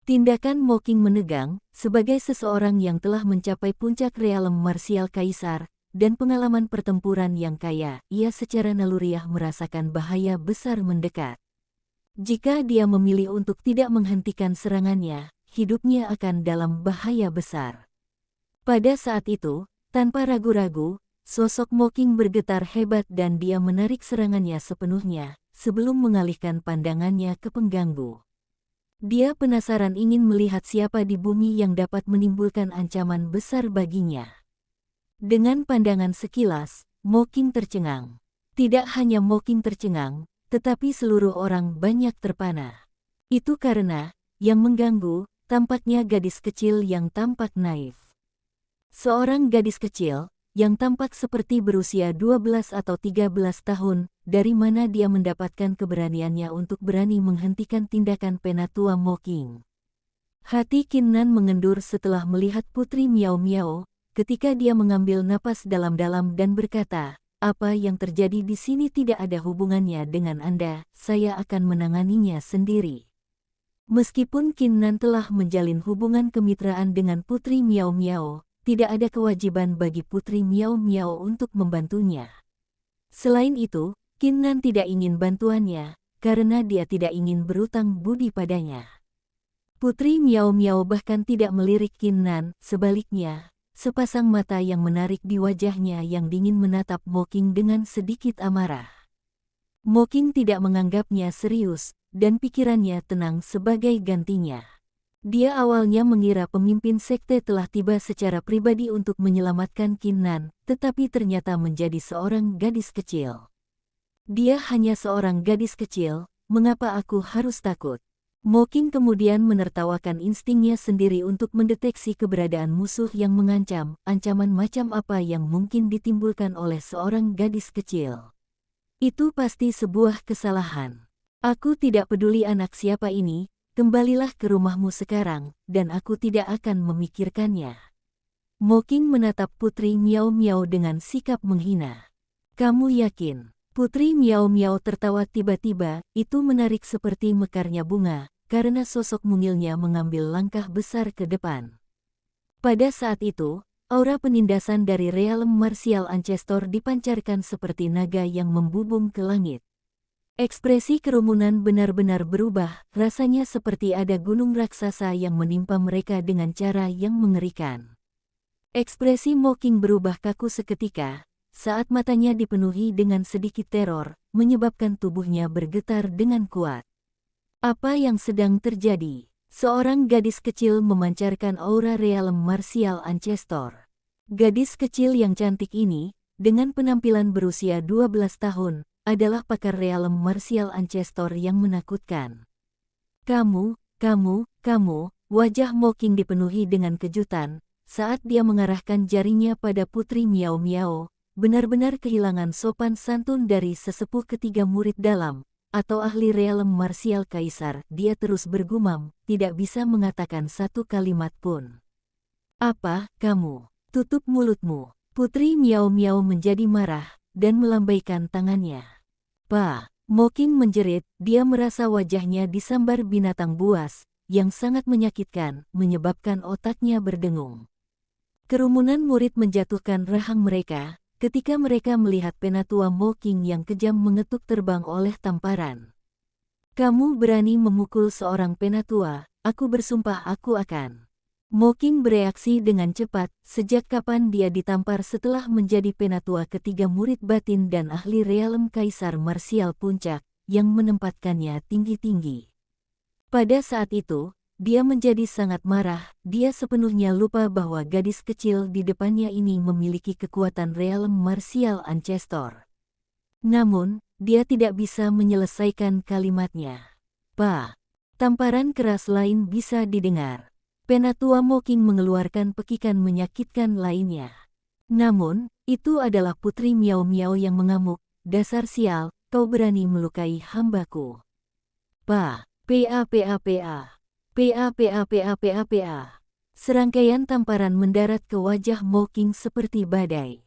Tindakan Mocking menegang, sebagai seseorang yang telah mencapai puncak realem marsial kaisar, dan pengalaman pertempuran yang kaya, ia secara naluriah merasakan bahaya besar mendekat. Jika dia memilih untuk tidak menghentikan serangannya, hidupnya akan dalam bahaya besar. Pada saat itu, tanpa ragu-ragu, sosok Mocking bergetar hebat dan dia menarik serangannya sepenuhnya, sebelum mengalihkan pandangannya ke pengganggu. Dia penasaran ingin melihat siapa di bumi yang dapat menimbulkan ancaman besar baginya. Dengan pandangan sekilas, Mocking tercengang. Tidak hanya Mocking tercengang, tetapi seluruh orang banyak terpana. Itu karena, yang mengganggu, tampaknya gadis kecil yang tampak naif. Seorang gadis kecil, yang tampak seperti berusia 12 atau 13 tahun, dari mana dia mendapatkan keberaniannya untuk berani menghentikan tindakan penatua Mocking. Hati Qin Nan mengendur setelah melihat Putri Miao Miao, ketika dia mengambil napas dalam-dalam dan berkata, "Apa yang terjadi di sini tidak ada hubungannya dengan Anda, saya akan menanganinya sendiri." Meskipun Qin Nan telah menjalin hubungan kemitraan dengan Putri Miao Miao, tidak ada kewajiban bagi Putri Miao Miao untuk membantunya. Selain itu, Qin Nan tidak ingin bantuannya, karena dia tidak ingin berutang budi padanya. Putri Miao Miao bahkan tidak melirik Qin Nan, sebaliknya, sepasang mata yang menarik di wajahnya yang dingin menatap Mocking dengan sedikit amarah. Mocking tidak menganggapnya serius, dan pikirannya tenang sebagai gantinya. Dia awalnya mengira pemimpin sekte telah tiba secara pribadi untuk menyelamatkan Qin Nan, tetapi ternyata menjadi seorang gadis kecil. Dia hanya seorang gadis kecil, mengapa aku harus takut? Mocking kemudian menertawakan instingnya sendiri untuk mendeteksi keberadaan musuh yang mengancam, ancaman macam apa yang mungkin ditimbulkan oleh seorang gadis kecil. Itu pasti sebuah kesalahan. Aku tidak peduli anak siapa ini, kembalilah ke rumahmu sekarang, dan aku tidak akan memikirkannya. Mocking menatap Putri Miao Miao dengan sikap menghina. Kamu yakin? Putri Miao Miao tertawa tiba-tiba, itu menarik seperti mekarnya bunga, karena sosok mungilnya mengambil langkah besar ke depan. Pada saat itu, aura penindasan dari realem marsial Ancestor dipancarkan seperti naga yang membubung ke langit. Ekspresi kerumunan benar-benar berubah, rasanya seperti ada gunung raksasa yang menimpa mereka dengan cara yang mengerikan. Ekspresi Mocking berubah kaku seketika, saat matanya dipenuhi dengan sedikit teror, menyebabkan tubuhnya bergetar dengan kuat. Apa yang sedang terjadi? Seorang gadis kecil memancarkan aura realem marsial Ancestor. Gadis kecil yang cantik ini, dengan penampilan berusia 12 tahun, adalah pakar realem marsial Ancestor yang menakutkan. Kamu, wajah Mocking dipenuhi dengan kejutan, saat dia mengarahkan jarinya pada Putri Miao Miao, benar-benar kehilangan sopan santun dari sesepuh ketiga murid dalam, atau ahli realem marsial kaisar, dia terus bergumam, tidak bisa mengatakan satu kalimat pun. Apa, kamu? Tutup mulutmu. Putri Miao Miao menjadi marah, dan melambaikan tangannya. Pak, Mocking menjerit, dia merasa wajahnya disambar binatang buas, yang sangat menyakitkan, menyebabkan otaknya berdengung. Kerumunan murid menjatuhkan rahang mereka, ketika mereka melihat penatua Mocking yang kejam mengetuk terbang oleh tamparan. Kamu berani memukul seorang penatua, aku bersumpah aku akan. Mocking bereaksi dengan cepat, sejak kapan dia ditampar setelah menjadi penatua ketiga murid batin dan ahli realem kaisar marsial puncak, yang menempatkannya tinggi-tinggi. Pada saat itu, dia menjadi sangat marah, dia sepenuhnya lupa bahwa gadis kecil di depannya ini memiliki kekuatan realem marsial Ancestor. Namun, dia tidak bisa menyelesaikan kalimatnya. Pak, tamparan keras lain bisa didengar. Penatua Mocking mengeluarkan pekikan menyakitkan lainnya. Namun, itu adalah Putri Miao Miao yang mengamuk, dasar sial, kau berani melukai hambaku. Pa, pa. Serangkaian tamparan mendarat ke wajah Mocking seperti badai.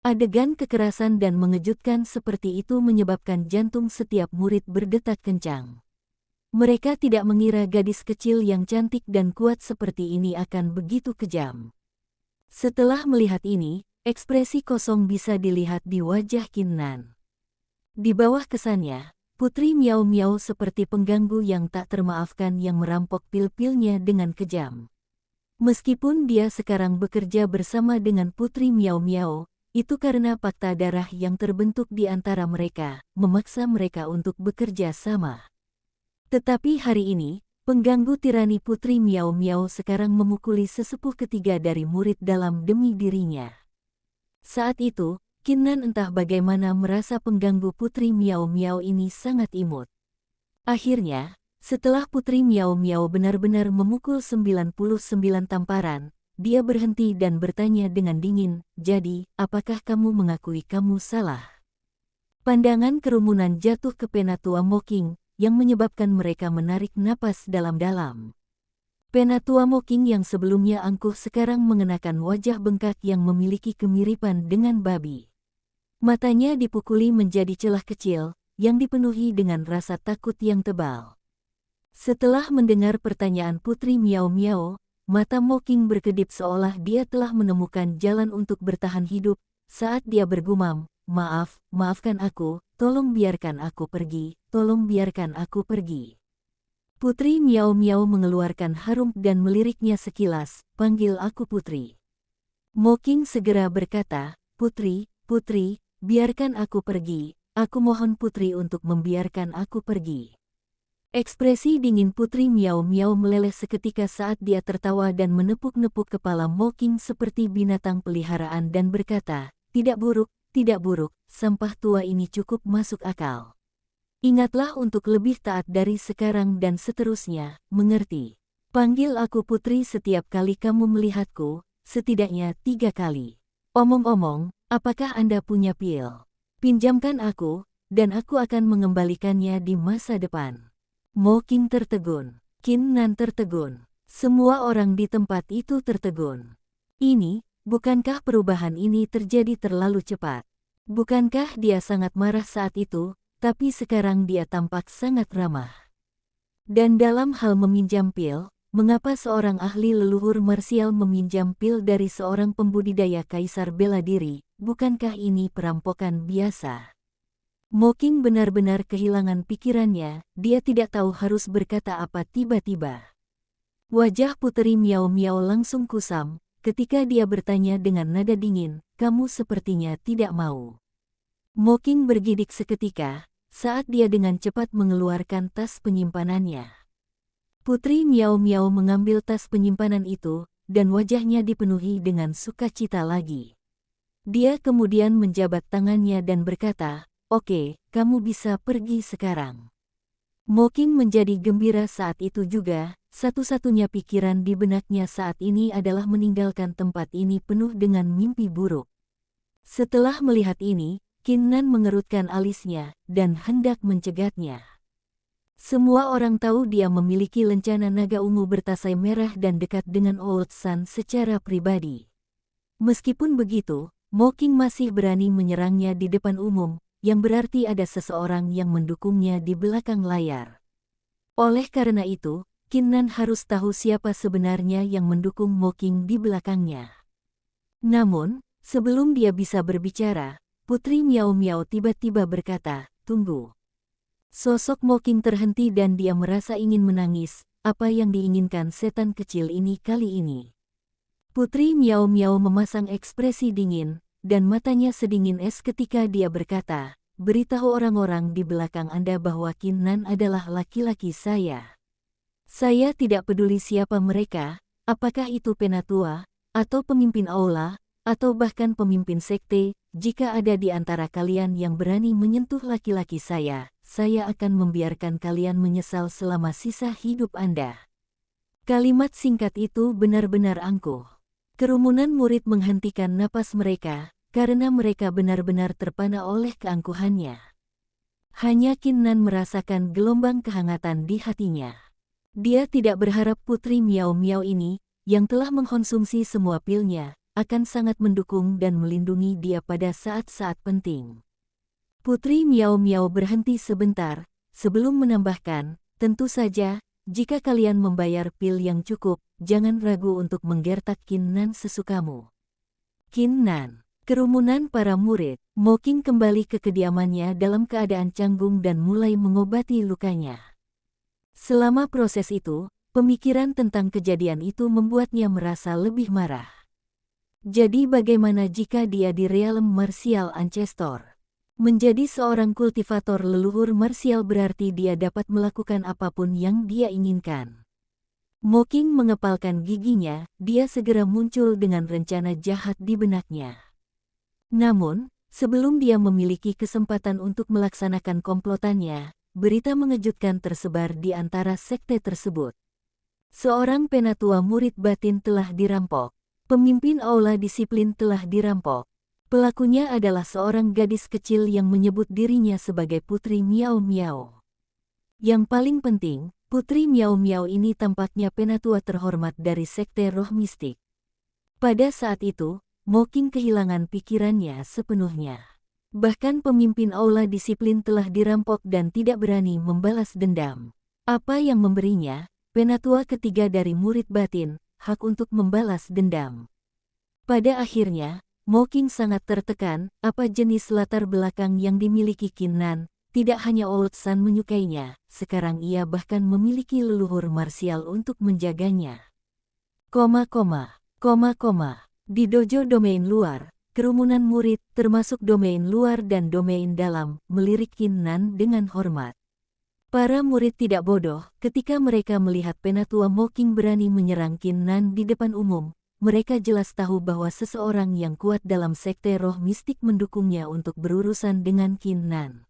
Adegan kekerasan dan mengejutkan seperti itu menyebabkan jantung setiap murid berdetak kencang. Mereka tidak mengira gadis kecil yang cantik dan kuat seperti ini akan begitu kejam. Setelah melihat ini, ekspresi kosong bisa dilihat di wajah Kinnan. Di bawah kesannya, Putri Miao Miao seperti pengganggu yang tak termaafkan yang merampok pil-pilnya dengan kejam. Meskipun dia sekarang bekerja bersama dengan Putri Miao Miao, itu karena fakta darah yang terbentuk di antara mereka, memaksa mereka untuk bekerja sama. Tetapi hari ini, pengganggu tirani Putri Miao Miao sekarang memukuli sesepuh ketiga dari murid dalam demi dirinya. Saat itu, Kinnan entah bagaimana merasa pengganggu Putri Miao Miao ini sangat imut. Akhirnya, setelah Putri Miao Miao benar-benar memukul 99 tamparan, dia berhenti dan bertanya dengan dingin, "Jadi, apakah kamu mengakui kamu salah?" Pandangan kerumunan jatuh ke Penatua Mocking, yang menyebabkan mereka menarik napas dalam-dalam. Penatua Mocking yang sebelumnya angkuh sekarang mengenakan wajah bengkak yang memiliki kemiripan dengan babi. Matanya dipukuli menjadi celah kecil, yang dipenuhi dengan rasa takut yang tebal. Setelah mendengar pertanyaan Putri Miao Miao, mata Mocking berkedip seolah dia telah menemukan jalan untuk bertahan hidup, saat dia bergumam, maafkan aku, tolong biarkan aku pergi, tolong biarkan aku pergi." Putri Miao Miao mengeluarkan harum dan meliriknya sekilas, "Panggil aku Putri." Mocking segera berkata, "Putri, biarkan aku pergi, aku mohon Putri untuk membiarkan aku pergi." Ekspresi dingin Putri Miao Miao meleleh seketika saat dia tertawa dan menepuk-nepuk kepala Mocking seperti binatang peliharaan dan berkata, tidak buruk, sampah tua ini cukup masuk akal. Ingatlah untuk lebih taat dari sekarang dan seterusnya, mengerti? Panggil aku Putri setiap kali kamu melihatku, setidaknya 3 kali. Omong-omong, apakah Anda punya pil? Pinjamkan aku, dan aku akan mengembalikannya di masa depan. Mocking tertegun. Kinnan tertegun. Semua orang di tempat itu tertegun. Bukankah perubahan ini terjadi terlalu cepat? Bukankah dia sangat marah saat itu, tapi sekarang dia tampak sangat ramah? Dan dalam hal meminjam pil, mengapa seorang ahli leluhur marsial meminjam pil dari seorang pembudidaya kaisar bela diri? Bukankah ini perampokan biasa? Mocking benar-benar kehilangan pikirannya, dia tidak tahu harus berkata apa tiba-tiba. Wajah Putri Miao Miao langsung kusam, ketika dia bertanya dengan nada dingin, "Kamu sepertinya tidak mau." Mocking bergidik seketika, saat dia dengan cepat mengeluarkan tas penyimpanannya. Putri Miao Miao mengambil tas penyimpanan itu, dan wajahnya dipenuhi dengan sukacita lagi. Dia kemudian menjabat tangannya dan berkata, "Oke, kamu bisa pergi sekarang." Mocking menjadi gembira saat itu juga, satu-satunya pikiran di benaknya saat ini adalah meninggalkan tempat ini penuh dengan mimpi buruk. Setelah melihat ini, Kinnan mengerutkan alisnya, dan hendak mencegatnya. Semua orang tahu dia memiliki lencana naga ungu bertasai merah dan dekat dengan Old Sun secara pribadi. Meskipun begitu, Mocking masih berani menyerangnya di depan umum, yang berarti ada seseorang yang mendukungnya di belakang layar. Oleh karena itu, Kinnan harus tahu siapa sebenarnya yang mendukung Mocking di belakangnya. Namun, sebelum dia bisa berbicara, Putri Miao Miao tiba-tiba berkata, "Tunggu." Sosok Mocking terhenti dan dia merasa ingin menangis, apa yang diinginkan setan kecil ini kali ini. Putri Miao Miao memasang ekspresi dingin, dan matanya sedingin es ketika dia berkata, "Beritahu orang-orang di belakang Anda bahwa Kinnan adalah laki-laki saya. Saya tidak peduli siapa mereka, apakah itu penatua, atau pemimpin aula, atau bahkan pemimpin sekte, jika ada di antara kalian yang berani menyentuh laki-laki saya akan membiarkan kalian menyesal selama sisa hidup Anda." Kalimat singkat itu benar-benar angkuh. Kerumunan murid menghentikan napas mereka, karena mereka benar-benar terpana oleh keangkuhannya. Hanya Kinnan merasakan gelombang kehangatan di hatinya. Dia tidak berharap Putri Miao Miao ini, yang telah mengkonsumsi semua pilnya, akan sangat mendukung dan melindungi dia pada saat-saat penting. Putri Miao Miao berhenti sebentar, sebelum menambahkan, Tentu saja, jika kalian membayar pil yang cukup, jangan ragu untuk menggertak Qin Nan sesukamu. Qin Nan. Kerumunan para murid, Mo Qing kembali ke kediamannya dalam keadaan canggung dan mulai mengobati lukanya. Selama proses itu, pemikiran tentang kejadian itu membuatnya merasa lebih marah. Jadi bagaimana jika dia di realm martial ancestor? Menjadi seorang kultivator leluhur martial berarti dia dapat melakukan apapun yang dia inginkan. Mo Qing mengepalkan giginya, dia segera muncul dengan rencana jahat di benaknya. Namun, sebelum dia memiliki kesempatan untuk melaksanakan komplotannya, berita mengejutkan tersebar di antara sekte tersebut. Seorang penatua murid batin telah dirampok. Pemimpin aula disiplin telah dirampok. Pelakunya adalah seorang gadis kecil yang menyebut dirinya sebagai Putri Miao Miao. Yang paling penting, Putri Miao Miao ini tampaknya penatua terhormat dari sekte roh mistik. Pada saat itu, Mo Qing kehilangan pikirannya sepenuhnya. Bahkan pemimpin aula disiplin telah dirampok dan tidak berani membalas dendam. Apa yang memberinya, penatua ketiga dari murid batin, hak untuk membalas dendam? Pada akhirnya, Mo Qing sangat tertekan, apa jenis latar belakang yang dimiliki Qin Nan. Tidak hanya Old Sun menyukainya, sekarang ia bahkan memiliki leluhur marsial untuk menjaganya. Di dojo domain luar, kerumunan murid, termasuk domain luar dan domain dalam, melirik Qin Nan dengan hormat. Para murid tidak bodoh, ketika mereka melihat penatua Mo Qing berani menyerang Qin Nan di depan umum, mereka jelas tahu bahwa seseorang yang kuat dalam sekte roh mistik mendukungnya untuk berurusan dengan Qin Nan.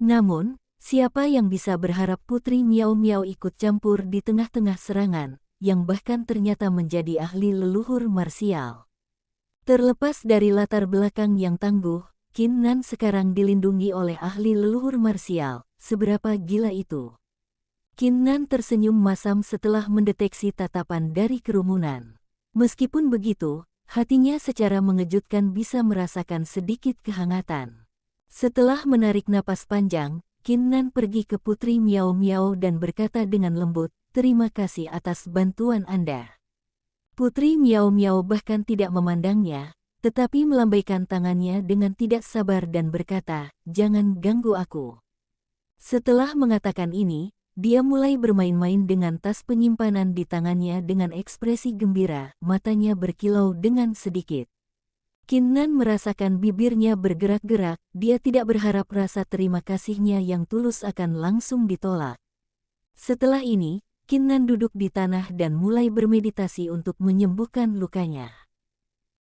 Namun, siapa yang bisa berharap Putri Miao Miao ikut campur di tengah-tengah serangan, yang bahkan ternyata menjadi ahli leluhur marsial. Terlepas dari latar belakang yang tangguh, Qin Nan sekarang dilindungi oleh ahli leluhur marsial. Seberapa gila itu? Qin Nan tersenyum masam setelah mendeteksi tatapan dari kerumunan. Meskipun begitu, hatinya secara mengejutkan bisa merasakan sedikit kehangatan. Setelah menarik napas panjang, Qin Nan pergi ke Putri Miao Miao dan berkata dengan lembut, "Terima kasih atas bantuan Anda." Putri Miao Miao bahkan tidak memandangnya, tetapi melambaikan tangannya dengan tidak sabar dan berkata, "Jangan ganggu aku." Setelah mengatakan ini, dia mulai bermain-main dengan tas penyimpanan di tangannya dengan ekspresi gembira, matanya berkilau dengan sedikit. Qin Nan merasakan bibirnya bergerak-gerak, dia tidak berharap rasa terima kasihnya yang tulus akan langsung ditolak. Setelah ini, Qin Nan duduk di tanah dan mulai bermeditasi untuk menyembuhkan lukanya.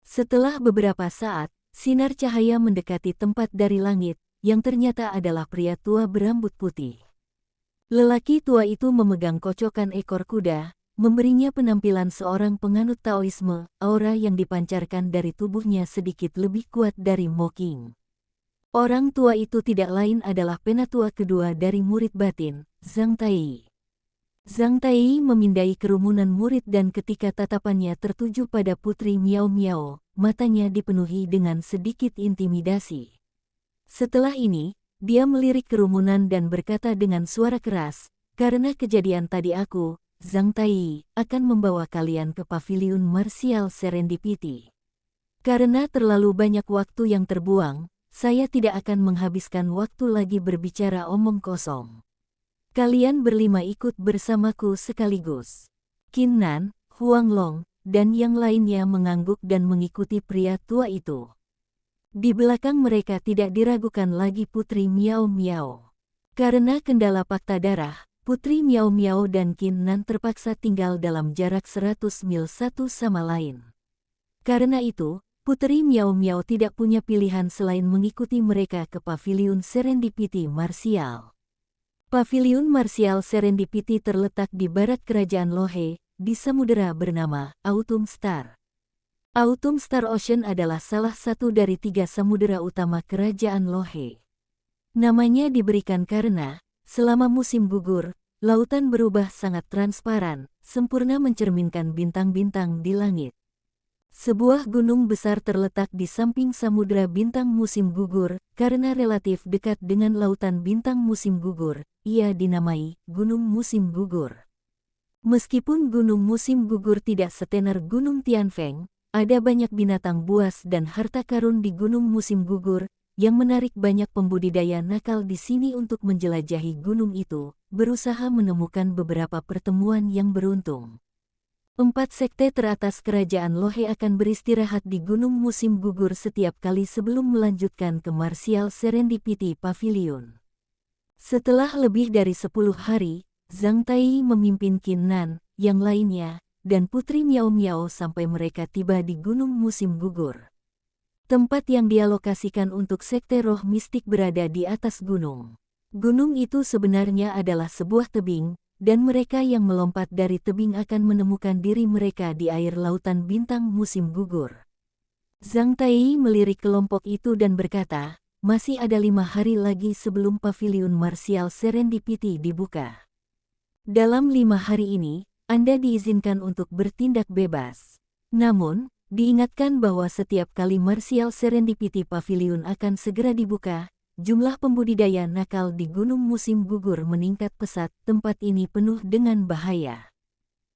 Setelah beberapa saat, sinar cahaya mendekati tempat dari langit, yang ternyata adalah pria tua berambut putih. Lelaki tua itu memegang kocokan ekor kuda, memberinya penampilan seorang penganut Taoisme. Aura yang dipancarkan dari tubuhnya sedikit lebih kuat dari Mo Qing. Orang tua itu tidak lain adalah penatua kedua dari murid batin, Zhang Tai. Zhang Tai memindai kerumunan murid dan ketika tatapannya tertuju pada Putri Miao Miao, matanya dipenuhi dengan sedikit intimidasi. Setelah ini, dia melirik kerumunan dan berkata dengan suara keras, "Karena kejadian tadi aku, Zhang Tai, akan membawa kalian ke paviliun martial Serendipity. Karena terlalu banyak waktu yang terbuang, saya tidak akan menghabiskan waktu lagi berbicara omong kosong. Kalian berlima ikut bersamaku sekaligus." Qin Nan, Huang Long, dan yang lainnya mengangguk dan mengikuti pria tua itu. Di belakang mereka tidak diragukan lagi Putri Miao Miao. Karena kendala fakta darah, Putri Miao Miao dan Qin Nan terpaksa tinggal dalam jarak 100 mil satu sama lain. Karena itu, Putri Miao Miao tidak punya pilihan selain mengikuti mereka ke paviliun Serendipity Martial. Paviliun Martial Serendipity terletak di barat kerajaan Lohe, di samudera bernama Autumn Star. Autumn Star Ocean adalah salah satu dari 3 samudera utama kerajaan Lohe. Namanya diberikan karena, selama musim gugur, lautan berubah sangat transparan, sempurna mencerminkan bintang-bintang di langit. Sebuah gunung besar terletak di samping Samudra Bintang musim gugur, karena relatif dekat dengan Lautan Bintang musim gugur, ia dinamai Gunung Musim Gugur. Meskipun Gunung Musim Gugur tidak setenar Gunung Tianfeng, ada banyak binatang buas dan harta karun di Gunung Musim Gugur, yang menarik banyak pembudidaya nakal di sini untuk menjelajahi gunung itu, berusaha menemukan beberapa pertemuan yang beruntung. 4 sekte teratas kerajaan Lohe akan beristirahat di Gunung Musim Gugur setiap kali sebelum melanjutkan ke Martial Serendipity Pavilion. Setelah lebih dari 10 hari, Zhang Tai memimpin Qin Nan, yang lainnya, dan Putri Miao Miao sampai mereka tiba di Gunung Musim Gugur. Tempat yang dialokasikan untuk sekte roh mistik berada di atas gunung. Gunung itu sebenarnya adalah sebuah tebing, dan mereka yang melompat dari tebing akan menemukan diri mereka di air Lautan Bintang musim gugur. Zhang Tai melirik kelompok itu dan berkata, masih ada 5 hari lagi sebelum Pavilion Martial Serendipity dibuka. Dalam 5 hari ini, Anda diizinkan untuk bertindak bebas. Namun, diingatkan bahwa setiap kali Martial Serendipity Pavilion akan segera dibuka, jumlah pembudidaya nakal di Gunung Musim Gugur meningkat pesat. Tempat ini penuh dengan bahaya.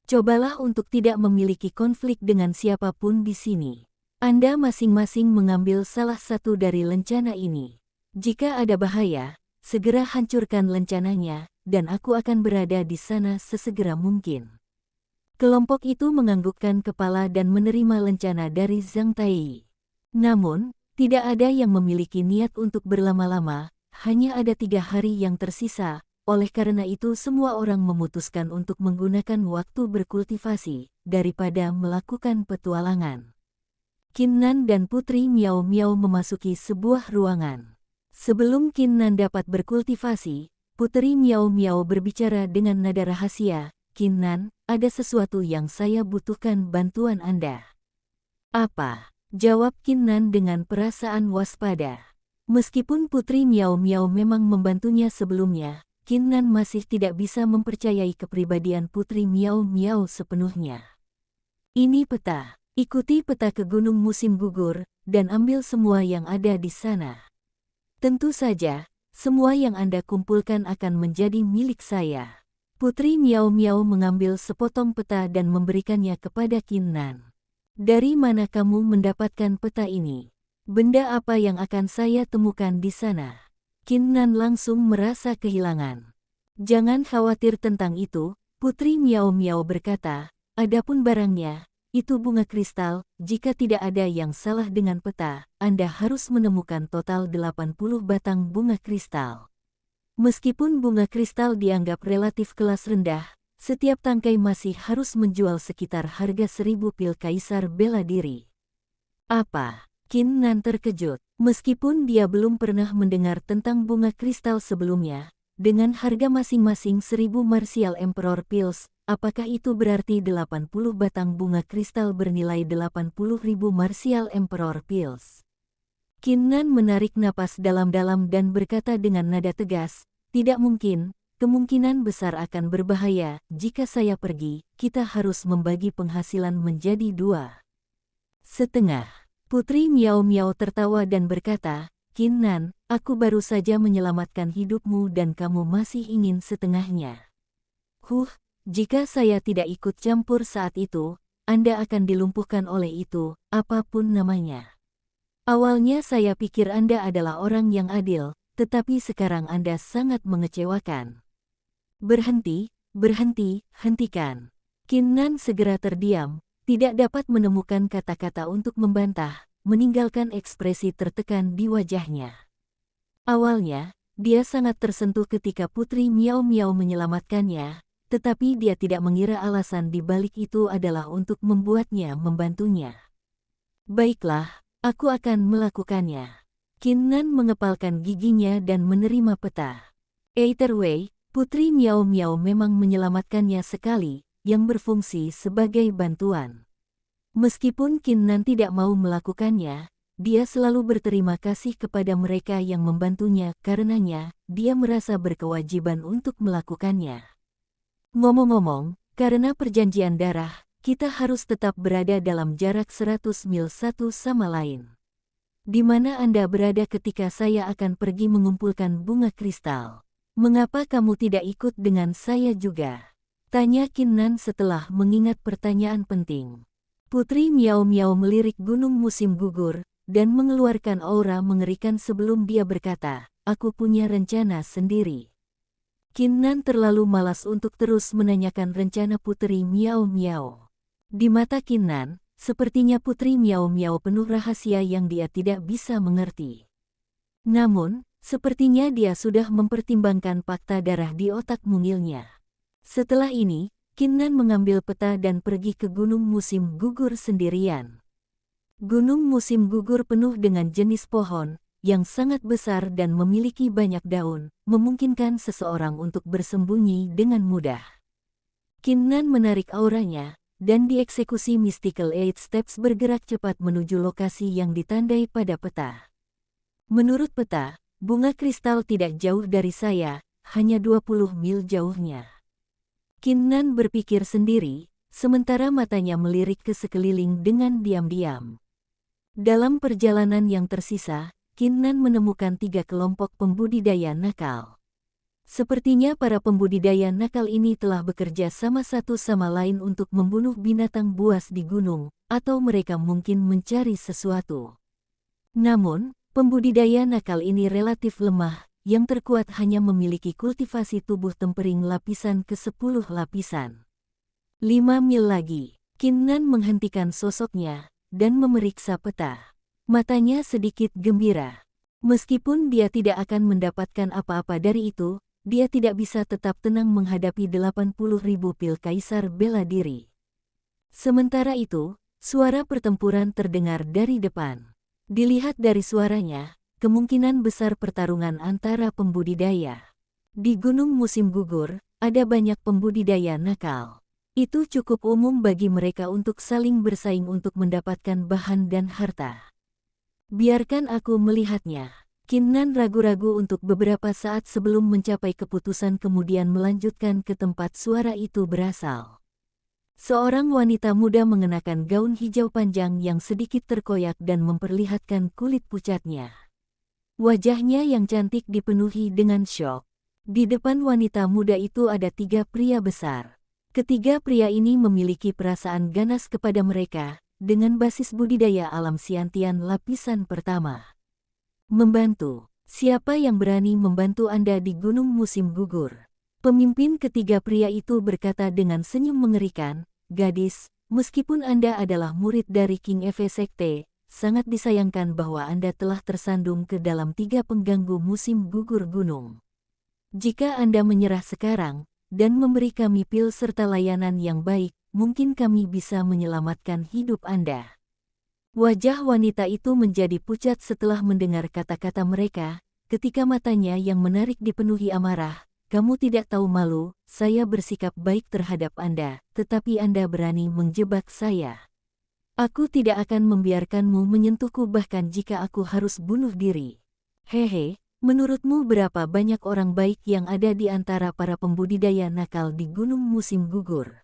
Cobalah untuk tidak memiliki konflik dengan siapapun di sini. Anda masing-masing mengambil salah satu dari lencana ini. Jika ada bahaya, segera hancurkan lencananya, dan aku akan berada di sana sesegera mungkin. Kelompok itu menganggukkan kepala dan menerima lencana dari Zhang Tai. Namun, tidak ada yang memiliki niat untuk berlama-lama, hanya ada 3 hari yang tersisa, oleh karena itu semua orang memutuskan untuk menggunakan waktu berkultivasi, daripada melakukan petualangan. Qin Nan dan Putri Miao Miao memasuki sebuah ruangan. Sebelum Qin Nan dapat berkultivasi, Putri Miao Miao berbicara dengan nada rahasia, Qin Nan, ada sesuatu yang saya butuhkan bantuan Anda. Apa? Jawab Qin Nan dengan perasaan waspada. Meskipun Putri Miao Miao memang membantunya sebelumnya, Qin Nan masih tidak bisa mempercayai kepribadian Putri Miao Miao sepenuhnya. Ini peta. Ikuti peta ke Gunung Musim Gugur, dan ambil semua yang ada di sana. Tentu saja, semua yang Anda kumpulkan akan menjadi milik saya. Putri Miao Miao mengambil sepotong peta dan memberikannya kepada Qin Nan. Dari mana kamu mendapatkan peta ini? Benda apa yang akan saya temukan di sana? Qin Nan langsung merasa kehilangan. Jangan khawatir tentang itu, Putri Miao Miao berkata, adapun barangnya, itu bunga kristal. Jika tidak ada yang salah dengan peta, Anda harus menemukan total 80 batang bunga kristal. Meskipun bunga kristal dianggap relatif kelas rendah, setiap tangkai masih harus menjual sekitar harga 1000 pil kaisar bela diri. Apa? Qin Nan terkejut. Meskipun dia belum pernah mendengar tentang bunga kristal sebelumnya, dengan harga masing-masing 1000 Martial Emperor Pills, apakah itu berarti 80 batang bunga kristal bernilai 80.000 Martial Emperor Pills? Qin Nan menarik napas dalam-dalam dan berkata dengan nada tegas, tidak mungkin, kemungkinan besar akan berbahaya. Jika saya pergi, kita harus membagi penghasilan menjadi 2,5. Putri Miao Miao tertawa dan berkata, Qin Nan, aku baru saja menyelamatkan hidupmu dan kamu masih ingin setengahnya. Jika saya tidak ikut campur saat itu, Anda akan dilumpuhkan oleh itu, apapun namanya. Awalnya saya pikir Anda adalah orang yang adil, tetapi sekarang Anda sangat mengecewakan. Berhenti, hentikan. Qin Nan segera terdiam, tidak dapat menemukan kata-kata untuk membantah, meninggalkan ekspresi tertekan di wajahnya. Awalnya, dia sangat tersentuh ketika Putri Miao Miao menyelamatkannya, tetapi dia tidak mengira alasan di balik itu adalah untuk membuatnya membantunya. Baiklah, aku akan melakukannya. Qin Nan mengepalkan giginya dan menerima peta. Either way, Putri Miao Miao memang menyelamatkannya sekali, yang berfungsi sebagai bantuan. Meskipun Qin Nan tidak mau melakukannya, dia selalu berterima kasih kepada mereka yang membantunya, karenanya, dia merasa berkewajiban untuk melakukannya. Ngomong-ngomong, karena perjanjian darah, kita harus tetap berada dalam jarak 100 mil satu sama lain. Di mana Anda berada ketika saya akan pergi mengumpulkan bunga kristal? Mengapa kamu tidak ikut dengan saya juga? Tanya Qin Nan setelah mengingat pertanyaan penting. Putri Miao Miao melirik gunung musim gugur, dan mengeluarkan aura mengerikan sebelum dia berkata, aku punya rencana sendiri. Qin Nan terlalu malas untuk terus menanyakan rencana Putri Miao Miao. Di mata Qin Nan, sepertinya Putri Miao Miao penuh rahasia yang dia tidak bisa mengerti. Namun, sepertinya dia sudah mempertimbangkan fakta darah di otak mungilnya. Setelah ini, Qin Nan mengambil peta dan pergi ke gunung musim gugur sendirian. Gunung musim gugur penuh dengan jenis pohon yang sangat besar dan memiliki banyak daun, memungkinkan seseorang untuk bersembunyi dengan mudah. Qin Nan menarik auranya, dan dieksekusi Mystical 8 Steps bergerak cepat menuju lokasi yang ditandai pada peta. Menurut peta, bunga kristal tidak jauh dari saya, hanya 20 mil jauhnya. Qin Nan berpikir sendiri, sementara matanya melirik ke sekeliling dengan diam-diam. Dalam perjalanan yang tersisa, Qin Nan menemukan 3 kelompok pembudidaya nakal. Sepertinya para pembudidaya nakal ini telah bekerja sama satu sama lain untuk membunuh binatang buas di gunung, atau mereka mungkin mencari sesuatu. Namun, pembudidaya nakal ini relatif lemah, yang terkuat hanya memiliki kultivasi tubuh tempering lapisan ke-10 lapisan. 5 mil lagi, Qin Nan menghentikan sosoknya, dan memeriksa peta. Matanya sedikit gembira. Meskipun dia tidak akan mendapatkan apa-apa dari itu, dia tidak bisa tetap tenang menghadapi 80.000 pil kaisar bela diri. Sementara itu, suara pertempuran terdengar dari depan. Dilihat dari suaranya, kemungkinan besar pertarungan antara pembudidaya. Di gunung musim gugur, ada banyak pembudidaya nakal. Itu cukup umum bagi mereka untuk saling bersaing untuk mendapatkan bahan dan harta. Biarkan aku melihatnya. Qin Nan ragu-ragu untuk beberapa saat sebelum mencapai keputusan kemudian melanjutkan ke tempat suara itu berasal. Seorang wanita muda mengenakan gaun hijau panjang yang sedikit terkoyak dan memperlihatkan kulit pucatnya. Wajahnya yang cantik dipenuhi dengan syok. Di depan wanita muda itu ada 3 pria besar. Ketiga pria ini memiliki perasaan ganas kepada mereka, dengan basis budidaya alam Siantian lapisan pertama. Membantu. Siapa yang berani membantu Anda di gunung musim gugur? Pemimpin ketiga pria itu berkata dengan senyum mengerikan, gadis, meskipun Anda adalah murid dari King Eve Sekte, sangat disayangkan bahwa Anda telah tersandung ke dalam 3 pengganggu musim gugur gunung. Jika Anda menyerah sekarang, dan memberi kami pil serta layanan yang baik, mungkin kami bisa menyelamatkan hidup Anda. Wajah wanita itu menjadi pucat setelah mendengar kata-kata mereka, ketika matanya yang menarik dipenuhi amarah. Kamu tidak tahu malu, saya bersikap baik terhadap Anda, tetapi Anda berani menjebak saya. Aku tidak akan membiarkanmu menyentuhku bahkan jika aku harus bunuh diri. Hehe, menurutmu berapa banyak orang baik yang ada di antara para pembudidaya nakal di gunung musim gugur?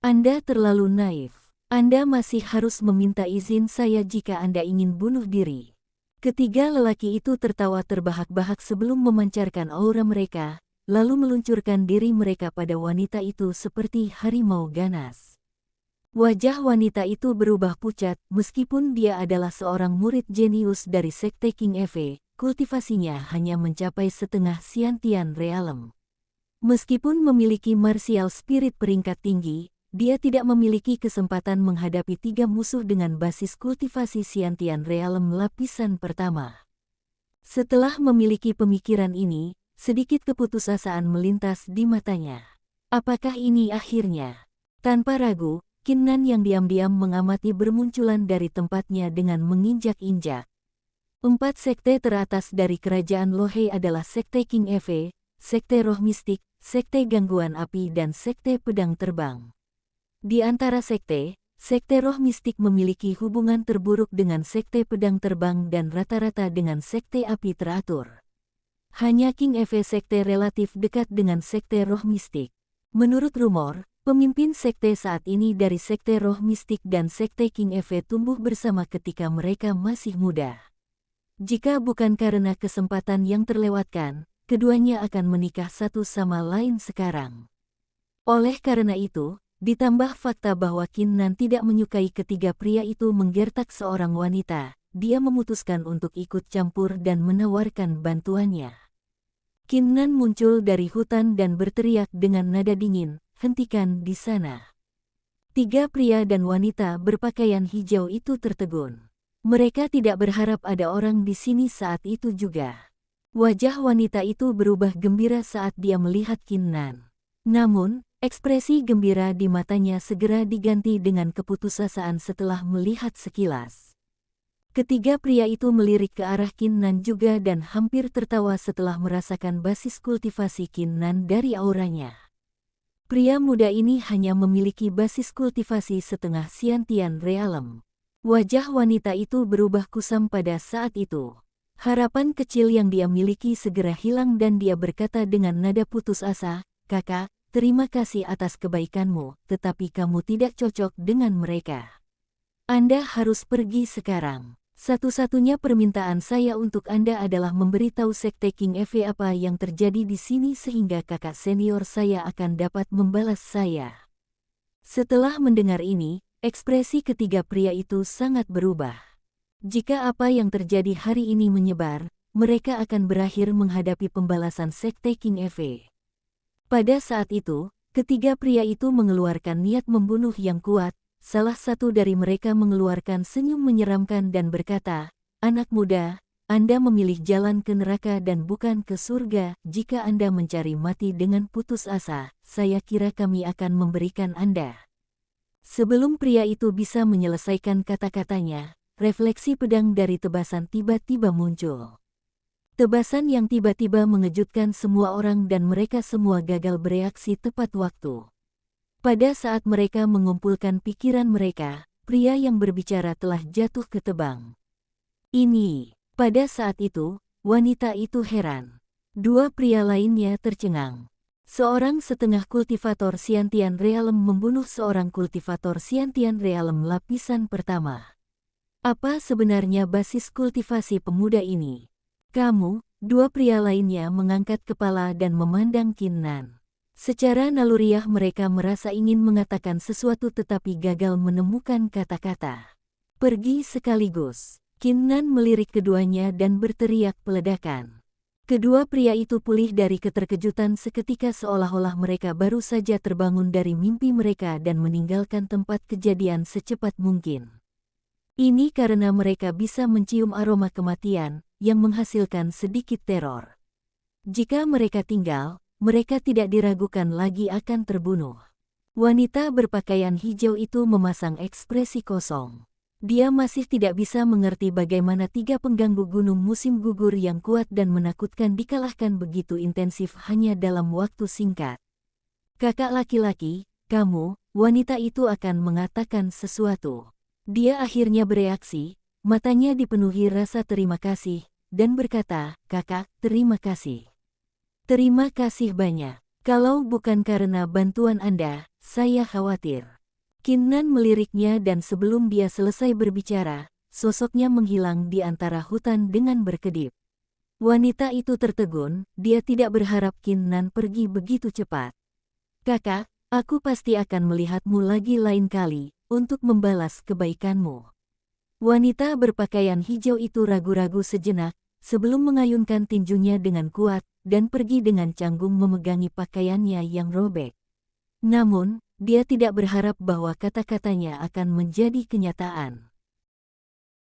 Anda terlalu naif. Anda masih harus meminta izin saya jika Anda ingin bunuh diri. Ketiga lelaki itu tertawa terbahak-bahak sebelum memancarkan aura mereka, lalu meluncurkan diri mereka pada wanita itu seperti harimau ganas. Wajah wanita itu berubah pucat, meskipun dia adalah seorang murid jenius dari Sekte King Eve, kultivasinya hanya mencapai setengah Siantian Realm. Meskipun memiliki martial spirit peringkat tinggi, dia tidak memiliki kesempatan menghadapi 3 musuh dengan basis kultivasi Siantian Realm lapisan pertama. Setelah memiliki pemikiran ini, sedikit keputusasaan melintas di matanya. Apakah ini akhirnya? Tanpa ragu, Qin Nan yang diam-diam mengamati bermunculan dari tempatnya dengan menginjak-injak. 4 sekte teratas dari kerajaan Lohei adalah Sekte King Eve, Sekte Roh Mistik, Sekte Gangguan Api dan Sekte Pedang Terbang. Di antara sekte, Sekte Roh Mistik memiliki hubungan terburuk dengan Sekte Pedang Terbang dan rata-rata dengan Sekte Api teratur. Hanya King Eve Sekte relatif dekat dengan Sekte Roh Mistik. Menurut rumor, Pemimpin sekte saat ini dari sekte roh mistik dan sekte King Eve tumbuh bersama ketika mereka masih muda. Jika bukan karena kesempatan yang terlewatkan, keduanya akan menikah satu sama lain sekarang. Oleh karena itu, ditambah fakta bahwa Qin Nan tidak menyukai ketiga pria itu menggertak seorang wanita, dia memutuskan untuk ikut campur dan menawarkan bantuannya. Qin Nan muncul dari hutan dan berteriak dengan nada dingin, "Hentikan di sana." Tiga pria dan wanita berpakaian hijau itu tertegun. Mereka tidak berharap ada orang di sini saat itu juga. Wajah wanita itu berubah gembira saat dia melihat Qin Nan. Namun, ekspresi gembira di matanya segera diganti dengan keputusasaan setelah melihat sekilas. Ketiga pria itu melirik ke arah Qin Nan juga dan hampir tertawa setelah merasakan basis kultivasi Qin Nan dari auranya. Pria muda ini hanya memiliki basis kultivasi setengah Xiantian Realem. Wajah wanita itu berubah kusam pada saat itu. Harapan kecil yang dia miliki segera hilang dan dia berkata dengan nada putus asa, "Kakak, terima kasih atas kebaikanmu, tetapi kamu tidak cocok dengan mereka. Anda harus pergi sekarang. Satu-satunya permintaan saya untuk Anda adalah memberitahu sekte King Eve apa yang terjadi di sini sehingga kakak senior saya akan dapat membalas saya." Setelah mendengar ini, ekspresi ketiga pria itu sangat berubah. Jika apa yang terjadi hari ini menyebar, mereka akan berakhir menghadapi pembalasan sekte King Eve. Pada saat itu, ketiga pria itu mengeluarkan niat membunuh yang kuat. Salah satu dari mereka mengeluarkan senyum menyeramkan dan berkata, "Anak muda, Anda memilih jalan ke neraka dan bukan ke surga. Jika Anda mencari mati dengan putus asa, saya kira kami akan memberikan Anda." Sebelum pria itu bisa menyelesaikan kata-katanya, refleksi pedang dari tebasan tiba-tiba muncul. Tebasan yang tiba-tiba mengejutkan semua orang dan mereka semua gagal bereaksi tepat waktu. Pada saat mereka mengumpulkan pikiran mereka, pria yang berbicara telah jatuh ke tebang. Pada saat itu, wanita itu heran. Dua pria lainnya tercengang. Seorang setengah kultivator Xiantian Realem membunuh seorang kultivator Xiantian Realem lapisan pertama. Apa sebenarnya basis kultivasi pemuda ini? Kamu, dua pria lainnya mengangkat kepala dan memandang Qin Nan. Secara naluriah mereka merasa ingin mengatakan sesuatu tetapi gagal menemukan kata-kata. Pergi sekaligus. Qin Nan melirik keduanya dan berteriak peledakan. Kedua pria itu pulih dari keterkejutan seketika seolah-olah mereka baru saja terbangun dari mimpi mereka dan meninggalkan tempat kejadian secepat mungkin. Ini karena mereka bisa mencium aroma kematian yang menghasilkan sedikit teror. Jika mereka tinggal, mereka tidak diragukan lagi akan terbunuh. Wanita berpakaian hijau itu memasang ekspresi kosong. Dia masih tidak bisa mengerti bagaimana tiga pengganggu gunung musim gugur yang kuat dan menakutkan dikalahkan begitu intensif hanya dalam waktu singkat. "Kakak laki-laki, kamu," wanita itu akan mengatakan sesuatu. Dia akhirnya bereaksi, matanya dipenuhi rasa terima kasih, dan berkata, "Kakak, terima kasih. Terima kasih banyak. Kalau bukan karena bantuan Anda, saya khawatir." Qin Nan meliriknya dan sebelum dia selesai berbicara, sosoknya menghilang di antara hutan dengan berkedip. Wanita itu tertegun, dia tidak berharap Qin Nan pergi begitu cepat. "Kakak, aku pasti akan melihatmu lagi lain kali, untuk membalas kebaikanmu." Wanita berpakaian hijau itu ragu-ragu sejenak, sebelum mengayunkan tinjunya dengan kuat, dan pergi dengan canggung memegangi pakaiannya yang robek. Namun, dia tidak berharap bahwa kata-katanya akan menjadi kenyataan.